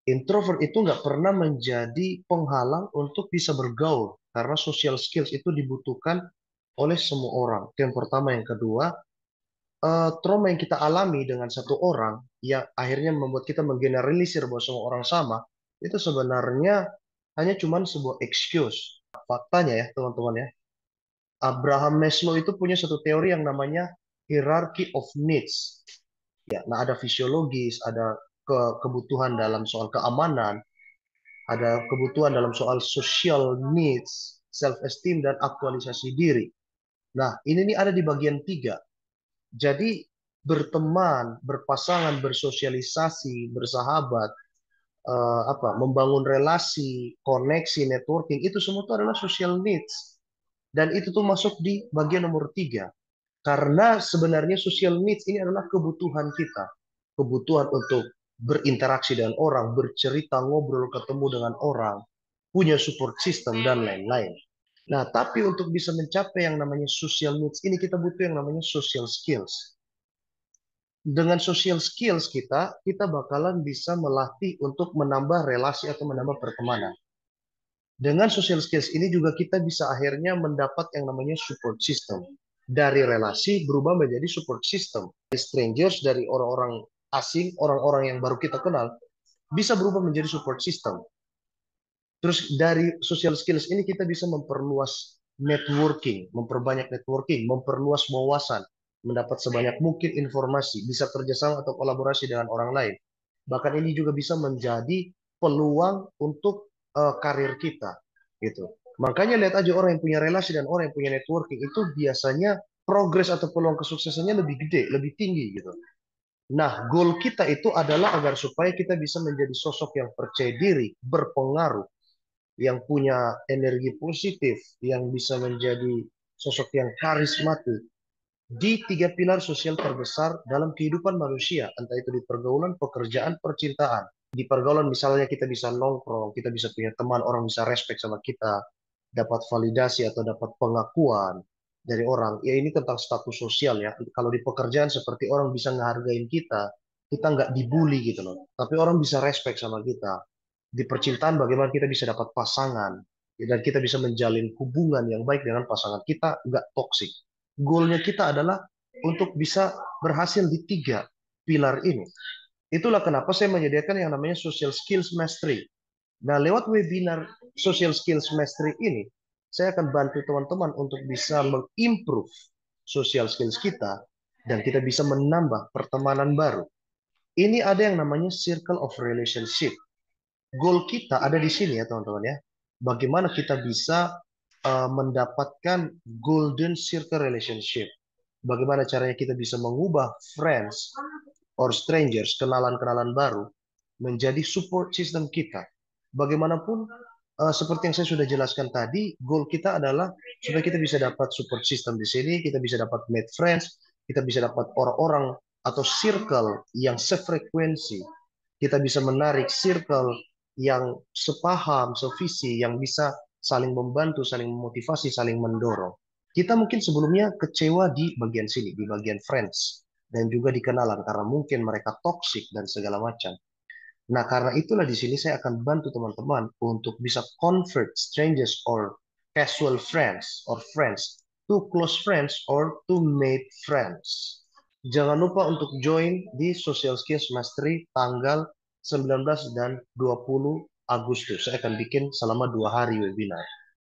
Introvert itu nggak pernah menjadi penghalang untuk bisa bergaul, karena social skills itu dibutuhkan oleh semua orang. Itu yang pertama. Yang kedua, trauma yang kita alami dengan satu orang yang akhirnya membuat kita menggeneralisir bahwa semua orang sama, itu sebenarnya hanya cuman sebuah excuse. Faktanya ya teman-teman ya, Abraham Maslow itu punya satu teori yang namanya hierarchy of needs. Ya, nah ada fisiologis, ada kebutuhan dalam soal keamanan, ada kebutuhan dalam soal social needs, self esteem dan aktualisasi diri. Nah, ini nih ada di bagian tiga. Jadi berteman, berpasangan, bersosialisasi, bersahabat, membangun relasi, koneksi, networking, itu semua itu adalah social needs. Dan itu tuh masuk di bagian nomor tiga. Karena sebenarnya social needs ini adalah kebutuhan kita. Kebutuhan untuk berinteraksi dengan orang, bercerita, ngobrol, ketemu dengan orang, punya support system, dan lain-lain. Nah, tapi untuk bisa mencapai yang namanya social needs ini, kita butuh yang namanya social skills. Dengan social skills kita bakalan bisa melatih untuk menambah relasi atau menambah pertemanan. Dengan social skills ini juga kita bisa akhirnya mendapat yang namanya support system. Dari relasi berubah menjadi support system. Dari strangers, dari orang-orang asing, orang-orang yang baru kita kenal, bisa berubah menjadi support system. Terus dari social skills ini kita bisa memperluas networking, memperbanyak networking, memperluas wawasan, mendapat sebanyak mungkin informasi, bisa kerjasama atau kolaborasi dengan orang lain. Bahkan ini juga bisa menjadi peluang untuk karir kita, gitu. Makanya lihat aja orang yang punya relasi dan orang yang punya networking itu biasanya progres atau peluang kesuksesannya lebih gede, lebih tinggi gitu. Nah, goal kita itu adalah agar supaya kita bisa menjadi sosok yang percaya diri, berpengaruh, yang punya energi positif, yang bisa menjadi sosok yang karismatik di tiga pilar sosial terbesar dalam kehidupan manusia, entah itu di pergaulan, pekerjaan, percintaan. Di pergaulan misalnya kita bisa nongkrong, kita bisa punya teman, orang bisa respect sama kita, dapat validasi atau dapat pengakuan dari orang. Ya ini tentang status sosial ya. Kalau di pekerjaan seperti orang bisa ngehargain kita nggak dibully gitu loh. Tapi orang bisa respect sama kita. Di percintaan bagaimana kita bisa dapat pasangan dan kita bisa menjalin hubungan yang baik dengan pasangan kita, nggak toksik. Goalnya kita adalah untuk bisa berhasil di tiga pilar ini. Itulah kenapa saya menyediakan yang namanya social skills mastery. Nah, lewat webinar social skills mastery ini, saya akan bantu teman-teman untuk bisa mengimprove social skills kita dan kita bisa menambah pertemanan baru. Ini ada yang namanya circle of relationship. Goal kita ada di sini ya teman-teman ya. Bagaimana kita bisa mendapatkan golden circle relationship. Bagaimana caranya kita bisa mengubah friends or strangers, kenalan-kenalan baru, menjadi support system kita. Bagaimanapun, seperti yang saya sudah jelaskan tadi, goal kita adalah supaya kita bisa dapat support system di sini, kita bisa dapat meet friends, kita bisa dapat orang-orang atau circle yang sefrekuensi, kita bisa menarik circle yang sepaham, sevisi, yang bisa saling membantu, saling memotivasi, saling mendorong. Kita mungkin sebelumnya kecewa di bagian sini, di bagian friends, dan juga dikenalan karena mungkin mereka toxic dan segala macam. Nah, karena itulah di sini saya akan bantu teman-teman untuk bisa convert strangers or casual friends or friends to close friends or to made friends. Jangan lupa untuk join di Social Skills Mastery tanggal 19 dan 20 Agustus. Saya akan bikin selama 2 hari webinar.